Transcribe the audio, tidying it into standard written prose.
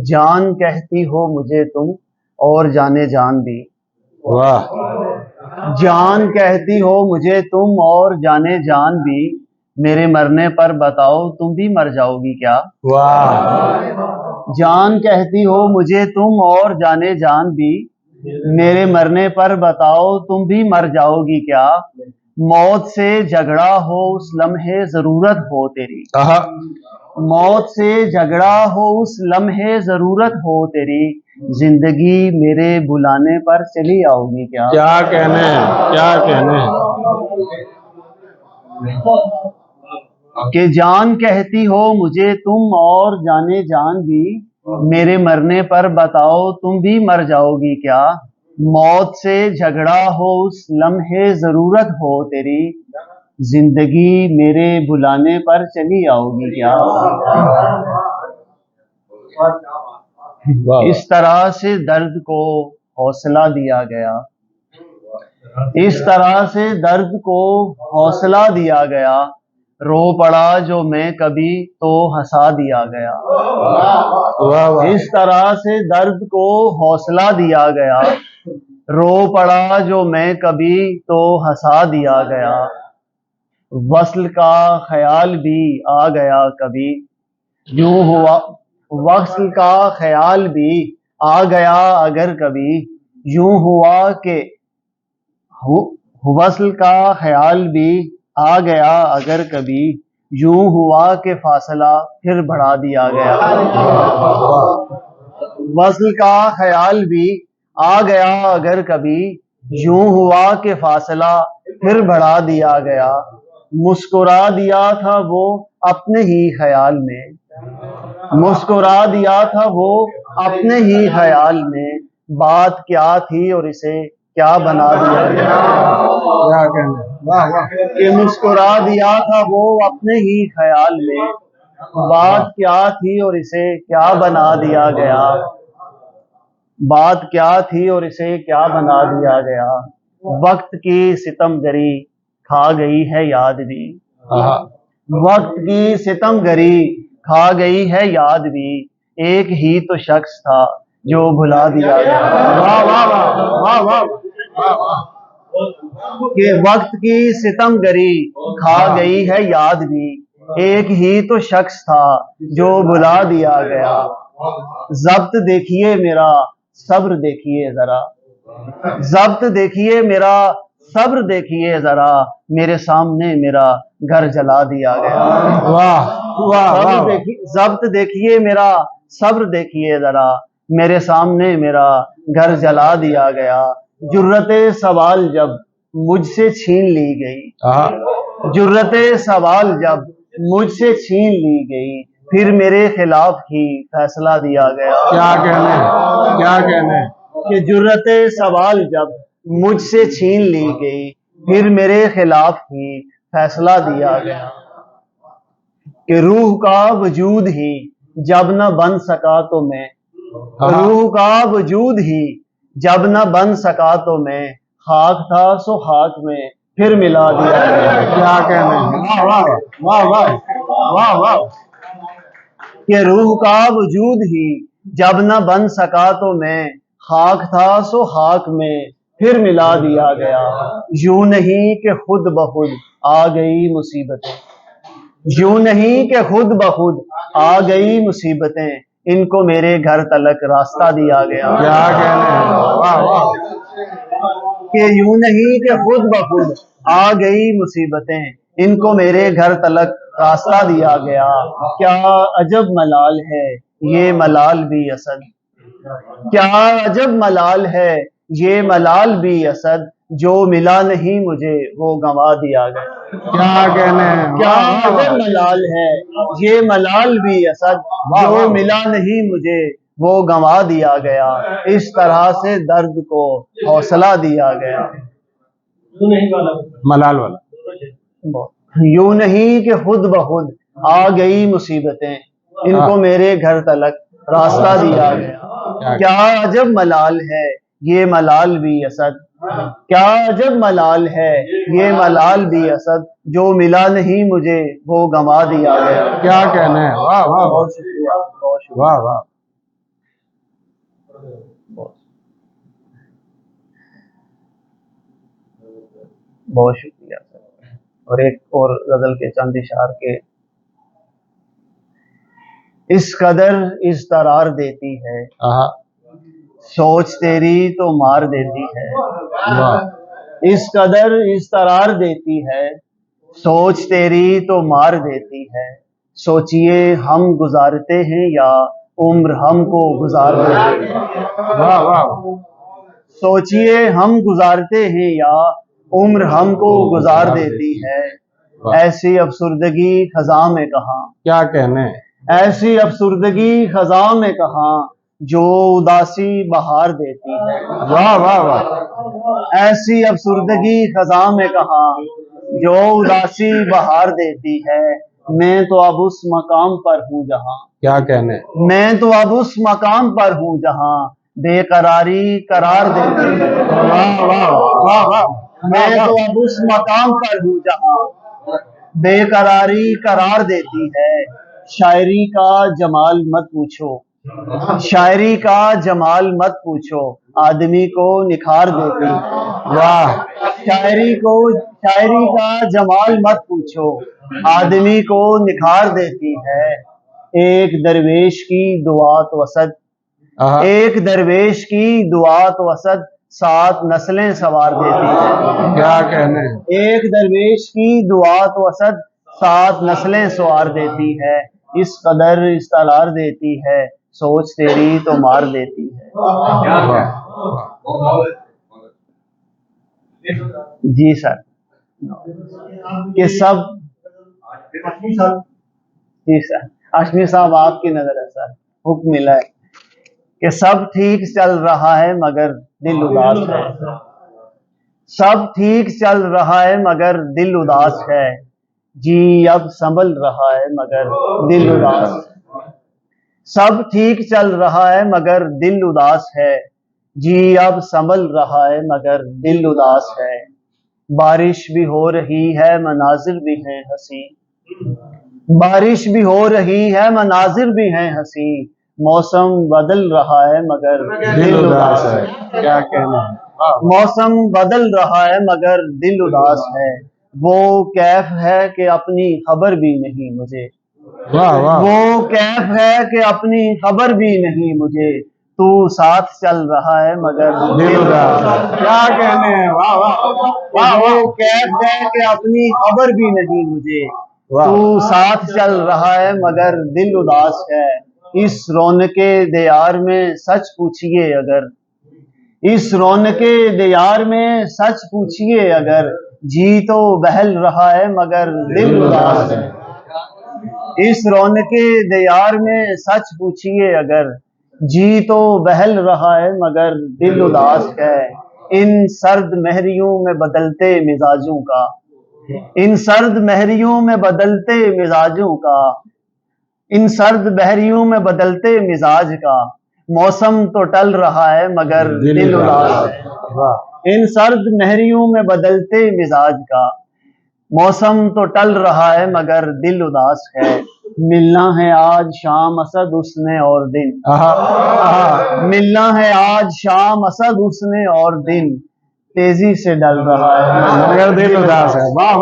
जान कहती हो मुझे तुम और जाने जान भी। वाह। जान कहती हो मुझे तुम और जाने जान भी, मेरे मरने पर बताओ तुम भी मर जाओगी क्या। वाह। जान कहती हो मुझे तुम और जाने जान भी, मेरे मरने पर बताओ तुम भी मर जाओगी क्या। मौत से झगड़ा हो उस लम्हे जरूरत हो तेरी। आहा। मौत से झगड़ा हो उस लम्हे जरूरत हो तेरी, जिंदगी मेरे बुलाने पर चली आओगी क्या। क्या कहने, क्या कहने। कि जान कहती हो मुझे तुम और जाने जान भी, मेरे मरने पर बताओ तुम भी मर जाओगी क्या। मौत से झगड़ा हो उस लम्हे जरूरत हो तेरी, जिंदगी मेरे बुलाने पर चली आओगी क्या। इस तरह से दर्द को हौसला दिया गया, इस तरह से दर्द को हौसला दिया गया, रो पड़ा जो मैं कभी तो हंसा दिया गया। वाह। इस तरह से दर्द को हौसला दिया गया, रो पड़ा जो मैं कभी तो हंसा दिया गया। वस्ल का ख्याल भी आ गया कभी, यूं हुआ। वस्ल का ख्याल भी आ गया अगर कभी, यूं हुआ कि वस्ल का ख्याल भी आ गया अगर कभी, यूं हुआ कि फासला फिर बढ़ा दिया गया। वस्ल का ख्याल भी आ गया अगर कभी, यूं हुआ कि फासला फिर बढ़ा दिया गया। मुस्कुरा दिया था वो अपने ही ख्याल में, मुस्कुरा दिया था वो अपने ही ख्याल में, बात क्या थी और इसे क्या बना दिया गया। क्या कहने। वाह वाह। कि मुस्कुरा दिया था वो अपने ही ख्याल में, बात क्या थी और इसे क्या बना दिया गया। बात क्या थी और इसे क्या बना दिया गया। वक्त की सितमगरी खा गई है याद भी। आहा। वक्त की सितमगरी खा गई है याद भी, एक ही तो शख्स था जो भुला दिया गया। वाह वाह वाह वाह वाह। कि वक्त की सितमगरी खा गई है याद भी, एक ही तो शख्स था जो भुला दिया गया। जब्त देखिए मेरा सब्र देखिए जरा, जब्त देखिए मेरा सब्र देखिए जरा, मेरे सामने मेरा घर जला दिया गया। वाह वाह। जब्त देखिए मेरा सब्र देखिए जरा, मेरे सामने मेरा घर जला दिया गया। जुर्रते सवाल जब मुझसे छीन ली गई, जुर्रते सवाल जब मुझसे छीन ली गई, फिर मेरे खिलाफ ही फैसला दिया गया। क्या कहने, क्या कहने। कि जुर्रते सवाल जब मुझसे छीन ली गई, फिर मेरे खिलाफ ही फैसला दिया गया। कि रूह का वजूद ही जब न बन सका तो मैं, रूह का वजूद ही जब न बन सका तो मैं, खाक था सो खाक में फिर मिला दिया गया। क्या कहने। वाह वाह वाह वाह वाह। कि रूह का वजूद ही जब न बन सका तो मैं, खाक था सो खाक में फिर मिला दिया गया। यूं नहीं कि खुद ब खुद आ गई मुसीबतें, यूं नहीं कि खुद ब खुद आ गई मुसीबतें, इनको मेरे घर तलक रास्ता दिया गया। क्या कहने। वाह वाह। कि यूं नहीं कि खुद ब खुद आ गई मुसीबतें, इनको मेरे घर तलक रास्ता दिया गया। क्या अजब मलाल है ये मलाल भी असद, क्या अजब मलाल है ये मलाल भी असद, जो मिला नहीं मुझे वो गंवा दिया गया। क्या कहने। क्या अजब मलाल है ये मलाल भी असद, जो मिला नहीं मुझे वो गंवा दिया गया। इस तरह से दर्द को हौसला दिया गया। मलाल वाला। यूं नहीं कि खुद ब खुद आ गई मुसीबतें, इनको मेरे घर तलक रास्ता दिया गया। क्या अजब मलाल है ये मलाल भी असद, क्या अजब मलाल है ये मलाल भी असद, जो मिला नहीं मुझे वो गंवा दिया गया। क्या कहने। वाह वाह बहुत शुक्रिया, बहुत शुक्रिया। वाह वाह। बहुत बहुत शुक्रिया सर। और एक और गजल के चंद इशार के, इस कदर इस तरार देती है, आहा, सोच तेरी तो मार देती है। वाह, इस कदर इस तरार देती है, सोच तेरी तो मार देती है। सोचिए हम गुजारते हैं या उम्र हमको गुजार देती है। वाह वाह, सोचिए हम गुजारते हैं या उम्र हमको गुजार देती है। ऐसी अफसुर्दगी खजा में कहाँ, क्या कहने, ऐसी अफसुर्दगी खजा में कहाँ, जो उदासी बहार देती है। वाह वाह वाह, ऐसी अफसुर्दगी खजा में कहाँ, जो उदासी बहार देती है। मैं तो अब उस मकाम पर हूँ जहाँ, क्या कहने, मैं तो अब उस मकाम पर हूँ जहाँ बेकरारी करार देती है। वाह वाह वाह वाह, मैं तो अब उस मकाम पर हूँ जहाँ बेकरारी करार देती है। शायरी का जमाल मत पूछो, शायरी का जमाल मत पूछो, आदमी को निखार देती है। वाह, शायरी का जमाल मत पूछो, आदमी को निखार देती है। एक दरवेश की दुआ तो असद, आहा, एक दरवेश की दुआ तो असद, 7 नस्लें सवार देती है। क्या कहने, एक दरवेश की दुआ तो असद, 7 नस्लें सवार देती है। इस कदर इस तलार देती है, सोच तेरी तो मार देती है। वाह, जी सर, कि सब, जी सर, हाशमी साहब आपकी नजर है सर, हुक्म मिला है कि सब ठीक चल रहा है मगर दिल उदास है। सब ठीक चल रहा है मगर दिल उदास है। जी अब संभल रहा है मगर दिल उदास है। सब ठीक चल रहा है मगर दिल उदास है। जी अब संभल रहा है मगर दिल उदास है। बारिश भी हो रही है मनाजिर भी हैं हंसी, बारिश भी हो रही है मनाजिर भी हैं हंसी। मौसम बदल रहा है मगर दिल उदास है, क्या कहने, मौसम बदल रहा है मगर दिल उदास है। वो कैफ है कि अपनी खबर भी नहीं मुझे, वाह वाह, वो कैफ है कि अपनी खबर भी नहीं मुझे। तू साथ चल रहा है मगर दिल उदास है, क्या कहने, वाह वाह वाह, वो कैफ है कि अपनी खबर भी नहीं मुझे। वाह, तू साथ चल रहा है मगर दिल उदास है। इस रौनके दियार में सच पूछिए अगर, इस रौनके दियार में सच पूछिए अगर, जी तो बहल रहा है मगर दिल उदास है। इस रौनके दियार में सच पूछिए अगर, जी तो बहल रहा है मगर दिल उदास है। इन सर्द महरियों में बदलते मिजाजों का, इन सर्द महरियों में बदलते मिजाजों का, इन सर्द बहरियों में बदलते मिजाज का, मौसम तो टल रहा है मगर दिल उदास है। वाह, इन सर्द महरियों में बदलते मिजाज का, मौसम तो टल रहा है मगर दिल उदास है। मिलना है आज शाम असद उसने और दिन, आहा, आहा, मिलना है आज शाम असद उसने और दिन, तेजी से डल रहा है मगर दिल उदास है, वाह।